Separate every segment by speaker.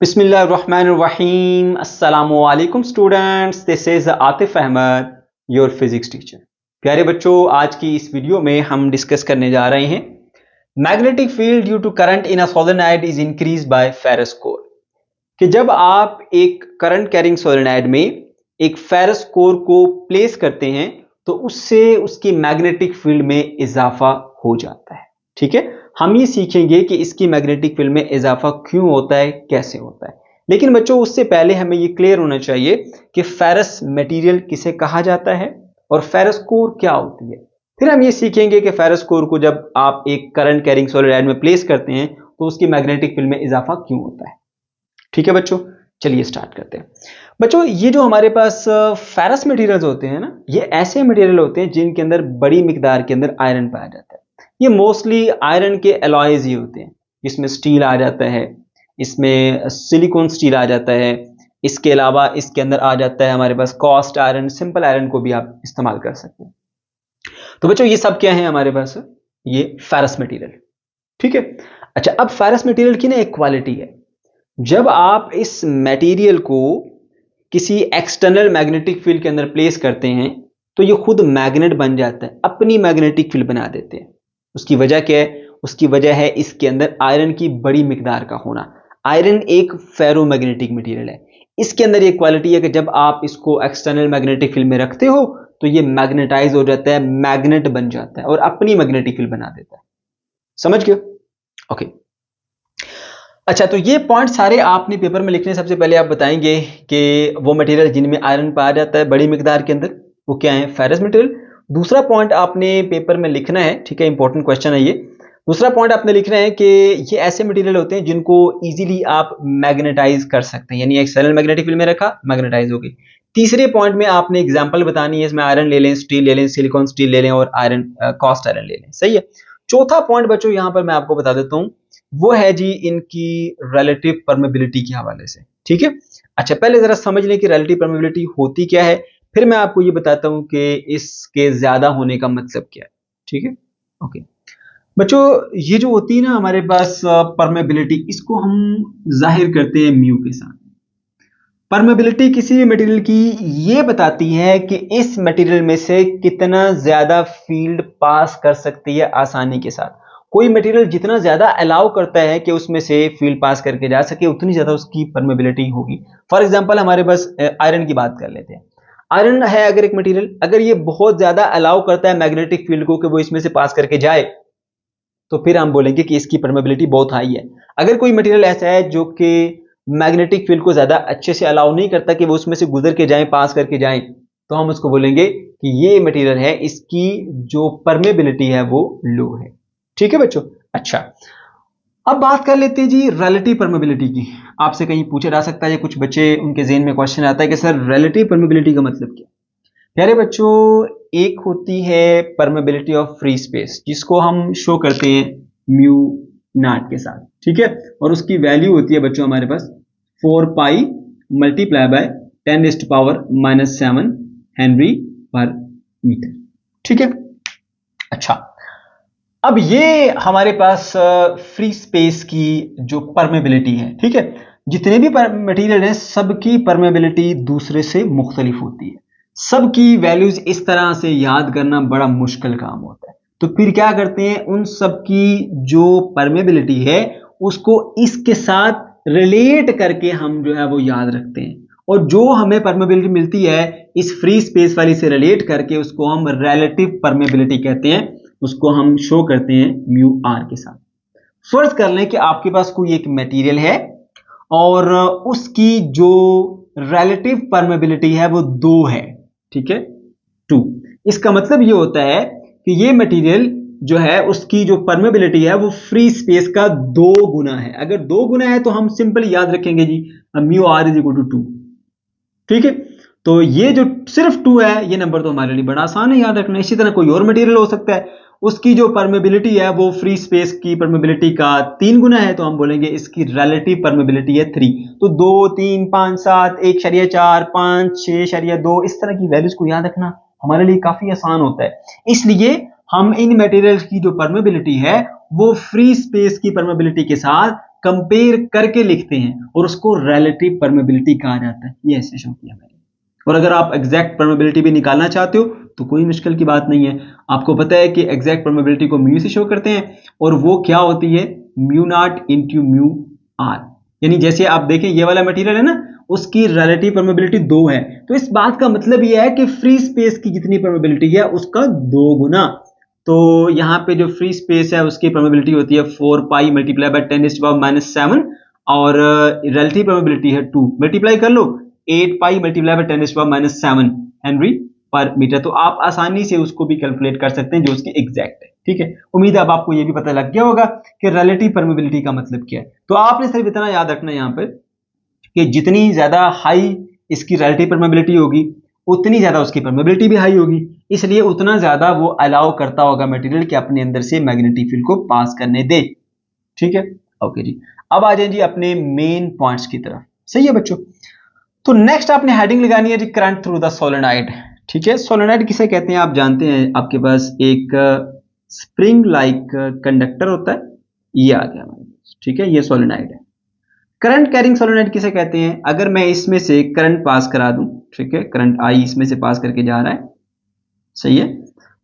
Speaker 1: बिस्मिल्लाहिर्रहमानिर्रहीम अस्सलामुअलैकुम students, this is Atif Ahmad, your physics teacher. प्यारे बच्चों, आज की इस वीडियो में हम डिस्कस करने जा रहे हैं magnetic field due to current in a solenoid is increase by ferrous core. कि जब आप एक करंट कैरिंग सोलेनोइड में एक फेरस कोर को प्लेस करते हैं तो उससे उसकी मैग्नेटिक फील्ड में इजाफा हो जाता है। ठीक है, हम ये सीखेंगे कि इसकी मैग्नेटिक फील्ड में इजाफा क्यों होता है, कैसे होता है। लेकिन बच्चों, उससे पहले हमें ये क्लियर होना चाहिए कि फेरस मटेरियल किसे कहा जाता है और फेरस कोर क्या होती है। फिर हम ये सीखेंगे कि फेरस कोर को जब आप एक करंट कैरिंग सोलेनोइड में प्लेस करते हैं तो उसकी मैग्नेटिक फील्ड में इजाफा क्यों होता है। ठीक है बच्चों, चलिए स्टार्ट करते हैं। बच्चों, ये जो हमारे पास फेरस मटेरियल्स होते हैं ना, ये ऐसे मटेरियल होते हैं जिनके अंदर बड़ी मिकदार के अंदर आयरन पाया जाता है। ये मोस्टली आयरन के अलॉयज ही होते हैं। इसमें स्टील आ जाता है, इसमें सिलिकॉन स्टील आ जाता है, इसके अलावा इसके अंदर आ जाता है हमारे पास कॉस्ट आयरन, सिंपल आयरन को भी आप इस्तेमाल कर सकते हैं। तो बच्चों, ये सब क्या है हमारे पास, ये फेरस मटेरियल। ठीक है, अच्छा, अब फेरस मटेरियल की ना एक क्वालिटी है, जब आप इस मटेरियल को किसी एक्सटर्नल मैग्नेटिक फील्ड के अंदर प्लेस करते हैं तो ये खुद मैग्नेट बन जाता है, अपनी मैग्नेटिक फील्ड बना देते हैं। उसकी वजह क्या है? उसकी वजह है इसके अंदर आयरन की बड़ी मिकदार का होना। आयरन एक फेरोमैग्नेटिक मटेरियल है। इसके अंदर ये क्वालिटी है कि जब आप इसको एक्सटर्नल मैग्नेटिक फील्ड में रखते हो तो ये मैग्नेटाइज हो जाता है, मैग्नेट बन जाता है और अपनी मैग्नेटिक फील्ड बना देता है। समझ गए? ओके। अच्छा, तो ये पॉइंट सारे आपने पेपर में लिखने। सबसे पहले आप बताएंगे कि वो मटेरियल जिनमें आयरन पाया जाता है बड़ी मिकदार के अंदर, वो क्या है? Ferrous material. दूसरा पॉइंट आपने पेपर में लिखना है, ठीक है, इंपॉर्टेंट क्वेश्चन है ये। दूसरा पॉइंट आपने लिखना है कि ये ऐसे मटेरियल होते हैं जिनको इजीली आप मैग्नेटाइज कर सकते हैं, यानी एक्सटर्नल मैग्नेटिक फील्ड में रखा, मैग्नेटाइज हो गई। तीसरे पॉइंट में आपने एग्जांपल बतानी है, इसमें आयरन ले लें, स्टील ले लें, सिलिकॉन स्टील ले लें और आयरन कॉस्ट आयरन ले लें। सही है। चौथा पॉइंट बच्चों यहां पर मैं आपको बता देता हूं, वो है जी इनकी रिलेटिव परमेबिलिटी के हवाले से। ठीक है, अच्छा, पहले जरा समझ लें कि रिलेटिव परमेबिलिटी होती क्या है, फिर मैं आपको ये बताता हूं कि इसके ज्यादा होने का मतलब क्या है। ठीक है, ओके बच्चों, ये जो होती है ना हमारे पास परमेबिलिटी, इसको हम जाहिर करते हैं म्यू के साथ। परमेबिलिटी किसी भी मटेरियल की ये बताती है कि इस मटेरियल में से कितना ज्यादा फील्ड पास कर सकती है आसानी के साथ। कोई मटेरियल जितना ज्यादा अलाउ करता है कि उसमें से फील्ड पास करके जा सके, उतनी ज्यादा उसकी परमेबिलिटी होगी। फॉर एग्जांपल हमारे पास आयरन की बात कर लेते हैं। आयरन है अगर एक मटेरियल, अगर ये बहुत ज्यादा अलाउ करता है मैग्नेटिक फील्ड को कि वो इसमें से पास करके जाए, तो फिर हम बोलेंगे कि इसकी परमेबिलिटी बहुत हाई है। अगर कोई मटेरियल ऐसा है जो कि मैग्नेटिक फील्ड को ज्यादा अच्छे से अलाउ नहीं करता कि वो उसमें से गुजर के जाएं, पास करके जाएं, तो हम उसको बोलेंगे कि ये मटेरियल है, इसकी जो परमेबिलिटी है वो लो है। ठीक है बच्चों। अच्छा, अब बात कर लेते हैं जी रिलेटिव परमेबिलिटी की। आपसे कहीं पूछा जा सकता है, कुछ बच्चे उनके ज़हन में क्वेश्चन आता है कि सर रिलेटिव परमेबिलिटी का मतलब क्या? प्यारे बच्चों, एक होती है परमेबिलिटी ऑफ फ्री स्पेस, जिसको हम शो करते हैं म्यू नॉट के साथ। ठीक है, और उसकी वैल्यू होती है बच्चों हमारे पास 4 पाई मल्टीप्लाई बाय 10⁻⁻7 हेनरी पर मीटर। ठीक है, अच्छा, अब ये हमारे पास फ्री स्पेस की जो परमेबिलिटी है। ठीक है, जितने भी मटेरियल हैं सबकी परमेबिलिटी दूसरे से मुख्तलिफ होती है। सबकी वैल्यूज इस तरह से याद करना बड़ा मुश्किल काम होता है। तो फिर क्या करते हैं, उन सबकी जो परमेबिलिटी है उसको इसके साथ रिलेट करके हम जो है वो याद रखते हैं, और जो हमें परमेबिलिटी मिलती है इस फ्री स्पेस वाली से रिलेट करके उसको हम रिलेटिव परमेबिलिटी कहते हैं। उसको हम शो करते हैं म्यू आर के साथ। फर्ज कर लें कि आपके पास कोई एक मटेरियल है और उसकी जो रिलेटिव परमेबिलिटी है वो 2 है। ठीक है, 2। इसका मतलब ये होता है कि ये मटेरियल जो है उसकी जो परमेबिलिटी है वो फ्री स्पेस का 2 गुना है। अगर 2 गुना है तो हम सिंपल याद रखेंगे जी mu r is equal to 2। ठीक है, तो ये जो सिर्फ 2 है, ये नंबर तो हमारे लिए बड़ा आसान है याद रखना। इसी तरह कोई और मटेरियल हो सकता है, उसकी जो परमेबिलिटी है वो फ्री स्पेस की परमेबिलिटी का 3 गुना है, तो हम बोलेंगे इसकी रिलेटिव परमेबिलिटी है 3। तो 2, 3, 5, 7, 1.4, 5, 6.2, इस तरह की वैल्यूज को याद रखना हमारे लिए काफी आसान होता है। इसलिए हम इन मटेरियल्स की जो परमेबिलिटी है वो फ्री स्पेस की परमेबिलिटी के साथ कंपेयर करके लिखते हैं और उसको रिलेटिव परमेबिलिटी कहा जाता है। ये ऐसे शो किया मैंने। और अगर आप एग्जैक्ट परमेबिलिटी भी निकालना चाहते हो तो कोई मुश्किल की बात नहीं है। आपको पता है कि एग्जैक्ट परमेबिलिटी को म्यू से शो करते हैं और वो क्या होती है, mu not into mu r. यानी जैसे आप देखें ये वाला मटेरियल है ना, उसकी रिलेटिव परमेबिलिटी 2 है, तो इस बात का मतलब यह है कि फ्री स्पेस की जितनी परमेबिलिटी है उसका 2 गुना। तो यहाँ पे जो फ्री स्पेस है उसकी परमेबिलिटी होती है 4 पाई मल्टीप्लाई बाय 10⁻⁻7 और रिलेटिव परमेबिलिटी है 2। मल्टीप्लाई कर लो 8 पाई मल्टीप्लाई बाय 10⁻⁻7 हेनरी पर मीटर। तो आप आसानी से उसको भी कैलकुलेट कर सकते हैं जो उसकी एग्जैक्ट है। ठीक है, उम्मीद है अब आपको ये भी पता लग गया होगा कि रिलेटिव परमेबिलिटी का मतलब क्या है। तो आपने सिर्फ इतना याद रखना है यहाँ पर कि जितनी ज्यादा हाई इसकी रिलेटिव परमेबिलिटी होगी उतनी ज्यादा उसकी परमेबिलिटी भी हाई होगी, इसलिए उतना ज्यादा वो अलाउ करता होगा मटेरियल कि अपने अंदर से मैग्नेटिक फील्ड को पास करने दे। ठीक है, ओके जी। अब आ जाए जी अपने मेन पॉइंट्स की तरफ। सही है बच्चों, तो नेक्स्ट आपने हेडिंग लगानी है जी करंट थ्रू द सोलेनॉइड। ठीक है, सोलेनॉइड किसे कहते हैं आप जानते हैं, आपके पास एक स्प्रिंग लाइक कंडक्टर होता है, ये आ गया हमारे पास। ठीक है, ये सोलेनॉइड है। करंट कैरिंग सोलेनॉइड किसे कहते हैं, अगर मैं इसमें से करंट पास करा दूं, ठीक है, करंट आई इसमें से पास करके जा रहा है, सही है,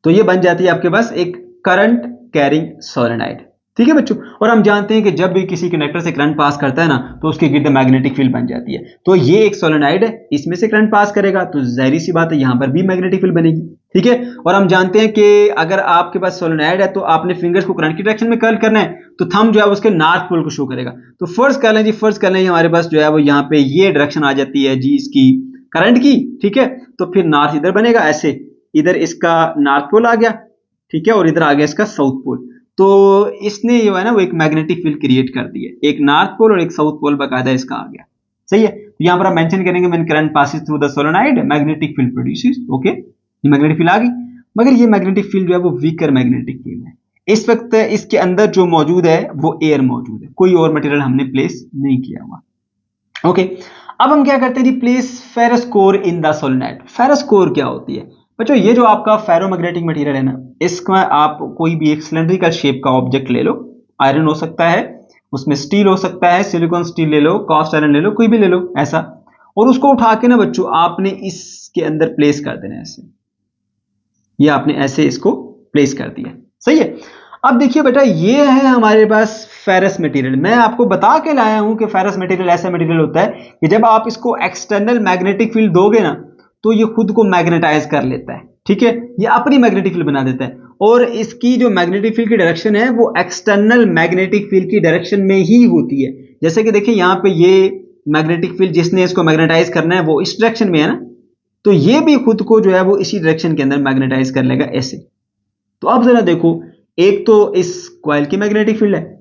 Speaker 1: तो ये बन जाती है आपके पास एक करंट कैरिंग सोलेनॉइड। ठीक है बच्चों, और हम जानते हैं कि जब भी किसी कंडक्टर से करंट पास करता है ना तो उसके गिर्द मैग्नेटिक फील्ड बन जाती है। तो ये एक सोलेनॉइड है, इसमें से करंट पास करेगा तो जाहिर सी बात है यहां पर भी मैग्नेटिक फील्ड बनेगी। ठीक है, और हम जानते हैं कि अगर आपके पास सोलेनॉइड है तो आपने फिंगर्स को करंट की डायरेक्शन में कर्ल करना है, तो थंब जो है उसके नॉर्थ पोल को शो करेगा। तो फर्स्ट कर लें जी, फर्स्ट कर लें हमारे पास जो है वो यहाँ पे ये डायरेक्शन आ जाती है जी इसकी करंट की। ठीक है, तो फिर नॉर्थ इधर बनेगा ऐसे, इधर इसका नॉर्थ पोल आ गया, ठीक है, और इधर आ गया इसका साउथ पोल। तो इसने जो है ना वो एक मैग्नेटिक फील्ड क्रिएट कर दी है, एक नॉर्थ पोल और एक साउथ पोल बकायदा इसका आ गया। सही है, तो यहां पर आप मेंशन करेंगे when current passes through the solenoid magnetic field produces. Okay, ये मैग्नेटिक फील्ड आ गई, मगर ये मैग्नेटिक फील्ड जो है वो वीकर मैग्नेटिक फील्ड है। इस वक्त इसके अंदर जो मौजूद है वो एयर मौजूद है, कोई और मटेरियल हमने प्लेस नहीं किया हुआ। ओके, अब हम क्या करते हैं जी, place ferrous core in the solenoid. Ferrous core क्या होती है बच्चों, ये जो आपका फेरोमैग्नेटिक मटेरियल है ना, इसका आप कोई भी एक सिलेंड्रिकल शेप का ऑब्जेक्ट ले लो, आयरन हो सकता है, उसमें स्टील हो सकता है, सिलिकॉन स्टील ले लो, कास्ट आयरन ले लो, कोई भी ले लो ऐसा, और उसको उठा के ना बच्चों आपने इसके अंदर प्लेस कर देना है ऐसे, ये आपने ऐसे इसको प्लेस कर दिया। सही है, अब देखिए बेटा ये है हमारे पास फेरस मटेरियल। मैं आपको बता के लाया हूं कि फेरस मटेरियल ऐसा मटेरियल होता है कि जब आप इसको एक्सटर्नल मैग्नेटिक फील्ड दोगे ना तो ये खुद को मैग्नेटाइज कर लेता है। ठीक है, ये अपनी मैग्नेटिक फील्ड बना देता है, और इसकी जो मैग्नेटिक फील्ड की डायरेक्शन है वो एक्सटर्नल मैग्नेटिक फील्ड की डायरेक्शन में ही होती है। जैसे कि देखिए यहाँ पे ये मैग्नेटिक फील्ड जिसने इसको मैग्नेटाइज करना है वो इस डायरेक्शन में है ना, तो ये भी खुद को जो है वो इसी डायरेक्शन के अंदर मैग्नेटाइज कर लेगा ऐसे। तो अब जरा देखो, एक तो इस कॉइल की मैग्नेटिक फील्ड है,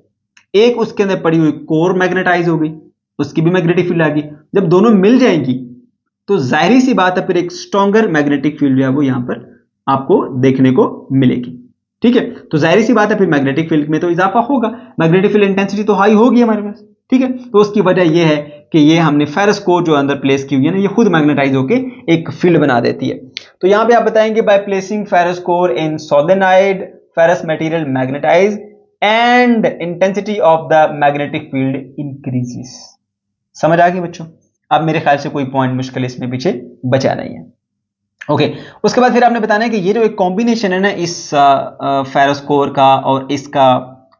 Speaker 1: एक उसके अंदर पड़ी हुई कोर मैग्नेटाइज हो गई, उसकी भी मैग्नेटिक फील्ड आ गई। जब दोनों मिल जाएंगी तो जाहिर सी बात है फिर एक स्ट्रॉन्गर मैग्नेटिक फील्ड जो है वो यहां पर आपको देखने को मिलेगी। ठीक है, तो जाहिर सी बात है फिर मैग्नेटिक फील्ड में तो इजाफा होगा, मैग्नेटिक फील्ड इंटेंसिटी तो हाई होगी हमारे पास। ठीक है, तो उसकी वजह यह है कि ये हमने फेरस कोर जो अंदर प्लेस की हुई है ना, ये खुद मैग्नेटाइज होके एक फील्ड बना देती है। तो यहां पे आप बताएंगे by placing ferrous core in solenoid ferrous material magnetize and intensity of the magnetic field increases. समझ आ गई बच्चों, अब मेरे ख्याल से कोई पॉइंट मुश्किल इसमें पीछे बचा नहीं है। ओके, उसके बाद फिर आपने बताना है कि ये जो एक कॉम्बिनेशन है ना इस फेरस कोर का और इसका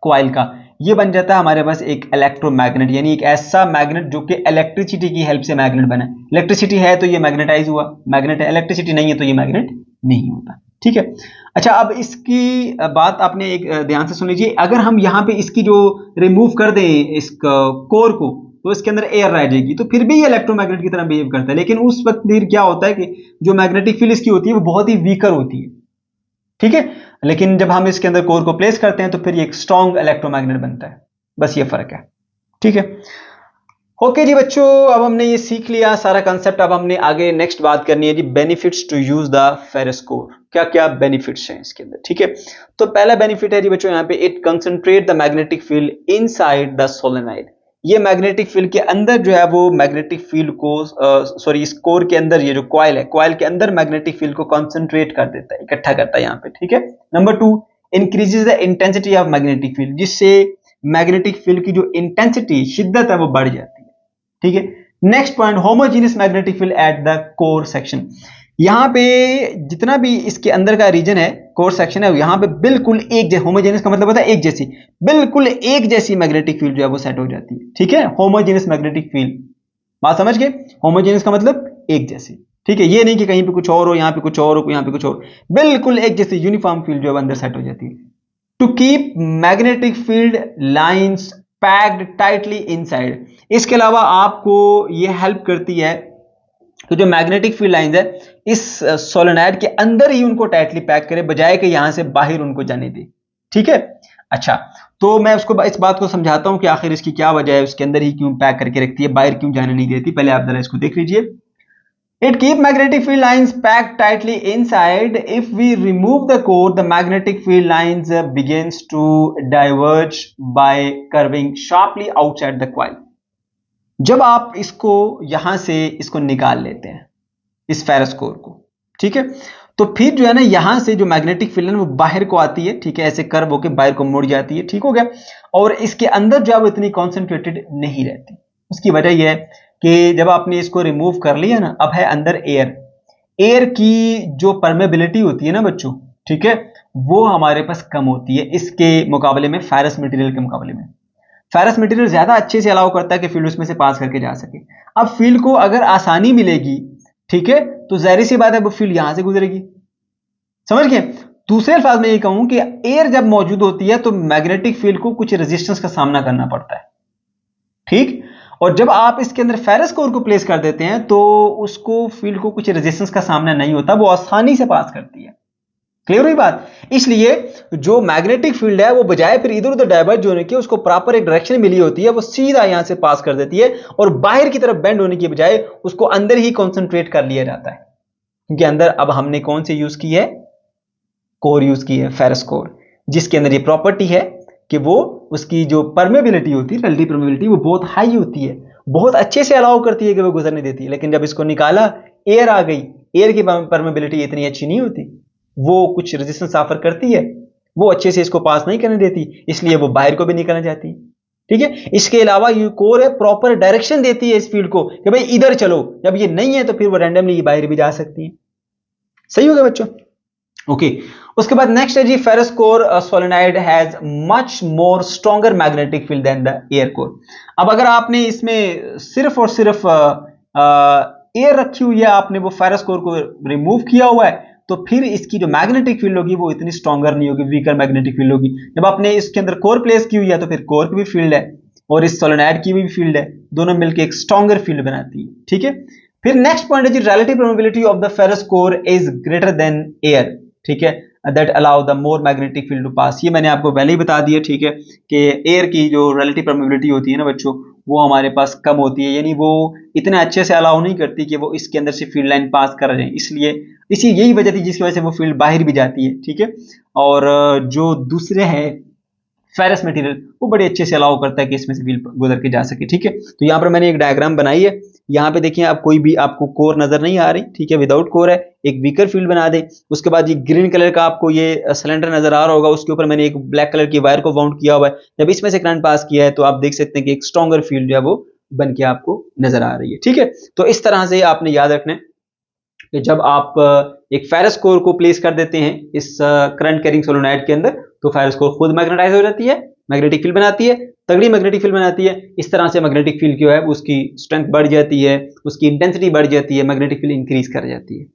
Speaker 1: कॉइल का, ये बन जाता है हमारे पास एक इलेक्ट्रोमैग्नेट, यानी एक ऐसा मैग्नेट जो कि इलेक्ट्रिसिटी की हेल्प से मैग्नेट बना। इलेक्ट्रिसिटी है तो ये मैग्नेटाइज हुआ, मैग्नेट है, इलेक्ट्रिसिटी नहीं है तो ये मैग्नेट नहीं होता। ठीक है, अच्छा अब इसकी बात आपने एक ध्यान से सुन लीजिए, अगर हम यहाँ पे इसकी जो रिमूव कर दें इस कोर को तो इसके अंदर एयर रह जाएगी, तो फिर भी ये इलेक्ट्रोमैग्नेट की तरह बिहेव करता है। लेकिन उस वक्त फिर क्या होता है कि जो मैग्नेटिक फील्ड इसकी होती है वो बहुत ही वीकर होती है। ठीक है, लेकिन जब हम इसके अंदर कोर को प्लेस करते हैं तो फिर ये एक स्ट्रॉन्ग इलेक्ट्रोमैग्नेट बनता है, बस ये फर्क है। ठीक है, ओके जी बच्चों, अब हमने ये सीख लिया सारा कंसेप्ट। अब हमने आगे नेक्स्ट बात करनी है जी benefits to use the ferrous core, क्या क्या बेनिफिट्स हैं इसके अंदर। ठीक है, तो पहला बेनिफिट है जी बच्चों यहाँ पे, it concentrate the magnetic field inside the solenoid. ये मैग्नेटिक फील्ड के अंदर जो है वो मैग्नेटिक फील्ड को सॉरी इस कोर के अंदर ये जो कॉइल है, कॉइल के अंदर मैग्नेटिक फील्ड को कंसंट्रेट कर देता है, इकट्ठा करता है यहाँ पे। ठीक है, number 2, increases the intensity of magnetic field, जिससे मैग्नेटिक फील्ड की जो इंटेंसिटी, शिद्दत है, वो बढ़ जाती है। ठीक है। Next point, homogeneous magnetic field at the core section. यहां पे जितना भी इसके अंदर का रीजन है, कोर सेक्शन है, यहां पे बिल्कुल एक जैसी, होमोजेनियस का मतलब होता है एक जैसी, बिल्कुल एक जैसी मैग्नेटिक फील्ड जो है वो सेट हो जाती है। ठीक है, होमोजेनियस मैग्नेटिक फील्ड, बात समझ गए? होमोजेनियस का मतलब एक जैसी। ठीक है, ये नहीं कि कहीं पे कुछ और हो, यहां पे कुछ और हो, यहां पे कुछ और, बिल्कुल एक जैसी यूनिफॉर्म फील्ड जो है अंदर सेट हो जाती है। To keep magnetic field lines packed tightly inside, इसके अलावा आपको ये हेल्प करती है तो जो मैग्नेटिक फील्ड लाइंस है इस सोलेनॉइड के अंदर ही उनको टाइटली पैक करे, बजाय कि यहां से बाहर उनको जाने दे। ठीक है। अच्छा, तो मैं उसको इस बात को समझाता हूं कि आखिर इसकी क्या वजह है, उसके अंदर ही क्यों पैक करके रखती है, बाहर क्यों जाने नहीं देती। पहले आप जरा इसको देख लीजिए। It keep magnetic field lines packed tightly inside. If we remove the core, the magnetic field lines begins to diverge by curving sharply outside the coil. जब आप इसको यहां से इसको निकाल लेते हैं, इस फेरस कोर को, ठीक है, तो फिर जो है ना यहां से जो मैग्नेटिक फील्ड है वो बाहर को आती है। ठीक है, ऐसे कर्व होकर बाहर को मुड़ जाती है। ठीक हो गया। और इसके अंदर जो है वो इतनी कॉन्सेंट्रेटेड नहीं रहती। उसकी वजह यह है कि जब आपने इसको रिमूव कर लिया ना, अब है अंदर एयर। एयर की जो परमेबिलिटी होती है ना बच्चों, ठीक है, वो हमारे पास कम होती है इसके मुकाबले में, फेरस मटेरियल के मुकाबले में। फेरस मटेरियल ज्यादा अच्छे से अलाउ करता है कि फील्ड उसमें से पास करके जा सके। अब फील्ड को अगर आसानी मिलेगी, ठीक है, तो जाहिर सी बात है वो फील्ड यहां से गुजरेगी। समझ गए? दूसरे अल्फाज में ये कहूं कि एयर जब मौजूद होती है तो मैग्नेटिक फील्ड को कुछ रेजिस्टेंस का सामना करना पड़ता है। ठीक। और जब आप इसके अंदर फेरस कोर को प्लेस कर देते हैं तो उसको फील्ड को कुछ रेजिस्टेंस का सामना नहीं होता, वो आसानी से पास करती है। क्लियर हुई बात? इसलिए जो मैग्नेटिक फील्ड है वो बजाय फिर इधर उधर डाइवर्ज होने के, उसको प्रॉपर एक डायरेक्शन मिली होती है, वो सीधा यहां से पास कर देती है और बाहर की तरफ बेंड होने की बजाय उसको अंदर ही कॉन्सेंट्रेट कर लिया जाता है। क्योंकि अंदर अब हमने कौन सी यूज की है? कोर यूज की है, फेरस कोर, जिसके अंदर ये प्रॉपर्टी है कि वो उसकी जो परमेबिलिटी होती है, रिलेटिव परमेबिलिटी, वो बहुत हाई होती है, बहुत अच्छे से अलाउ करती है कि वो गुजरने देती है। लेकिन जब इसको निकाला, एयर आ गई, एयर की परमेबिलिटी इतनी अच्छी नहीं होती, वो कुछ रेजिस्टेंस ऑफर करती है, वो अच्छे से इसको पास नहीं करने देती, इसलिए वो बाहर को भी निकलना चाहती है। ठीक है। इसके अलावा ये कोर है, प्रॉपर डायरेक्शन देती है इस फील्ड को कि भाई इधर चलो। जब ये नहीं है तो फिर वो रैंडमली बाहर भी जा सकती है। सही हो गया बच्चों? ओके। उसके बाद नेक्स्ट है जी, ferrous core solenoid has much more stronger magnetic field than the air core. अब अगर आपने इसमें सिर्फ और सिर्फ एयर रखी हुई है, आपने वो फेरस कोर को रिमूव किया हुआ है, तो फिर इसकी जो मैग्नेटिक फील्ड होगी वो इतनी स्ट्रॉन्गर नहीं होगी, वीकर मैग्नेटिक फील्ड होगी। जब आपने इसके अंदर कोर प्लेस की हुई है तो फिर कोर की भी फील्ड है और इस सोलेनॉइड की भी फील्ड है, दोनों मिलकर एक स्ट्रॉन्गर फील्ड बनाती है। ठीक है। फिर नेक्स्ट पॉइंट है जी, relative probability of the ferrous core is greater than air. ठीक है, that allow the more magnetic field to pass. ये मैंने आपको पहले ही बता दिया, ठीक है, कि एयर की जो रिलेटिव परमेबिलिटी होती है ना बच्चों, वो हमारे पास कम होती है, यानी वो इतने अच्छे से अलाउ नहीं करती कि वो इसके अंदर से फील्ड लाइन पास कर रहे हैं। इसलिए यही वजह थी जिसकी वजह से वो फील्ड बाहर भी जाती है। ठीक है। और जो दूसरे हैं फेरस मटेरियल, वो बड़े अच्छे से अलाउ करता है कि इसमें से फील्ड गुजर के जा सके। ठीक है। तो यहाँ पर मैंने एक डायग्राम बनाई है, यहाँ पे देखिए आप कोई भी आपको कोर नजर नहीं आ रही। ठीक है, विदाउट कोर है, एक वीकर फील्ड बना दे। उसके बाद ये ग्रीन कलर का आपको ये सिलेंडर नजर आ रहा होगा, उसके ऊपर मैंने एक ब्लैक कलर की वायर को वाउंड किया हुआ है। जब इसमें से करंट पास किया है तो आप देख सकते हैं कि एक स्ट्रॉन्गर फील्ड जो है वो बन के आपको नजर आ रही है। ठीक है। तो इस तरह से आपने याद रखना है कि जब आप एक फेरस कोर को प्लेस कर देते हैं इस करंट कैरिंग सोलेनॉइड के अंदर, तो फेरस कोर खुद मैग्नेटाइज हो जाती है, मैग्नेटिक फील्ड बनाती है, तगड़ी मैग्नेटिक फील्ड बनाती है। इस तरह से मैग्नेटिक फील्ड जो है उसकी स्ट्रेंथ बढ़ जाती है, उसकी इंटेंसिटी बढ़ जाती है, मैग्नेटिक फील्ड इंक्रीज कर जाती है।